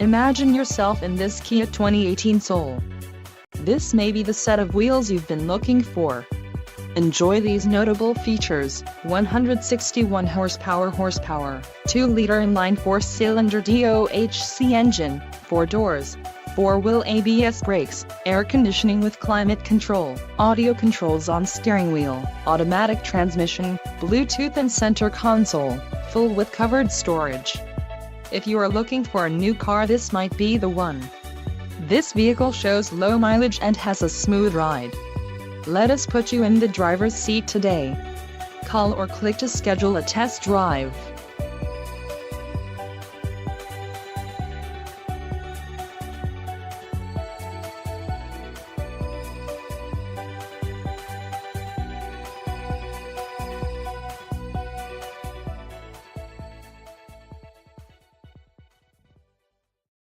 Imagine yourself in this Kia 2018 Soul. This may be the set of wheels you've been looking for. Enjoy these notable features: 161 horsepower, 2-liter inline 4-cylinder DOHC engine, 4 doors, 4-wheel ABS brakes, air conditioning with climate control, audio controls on steering wheel, automatic transmission, Bluetooth and center console, full with covered storage. If you are looking for a new car, this might be the one. This vehicle shows low mileage and has a smooth ride. Let us put you in the driver's seat today. Call or click to schedule a test drive.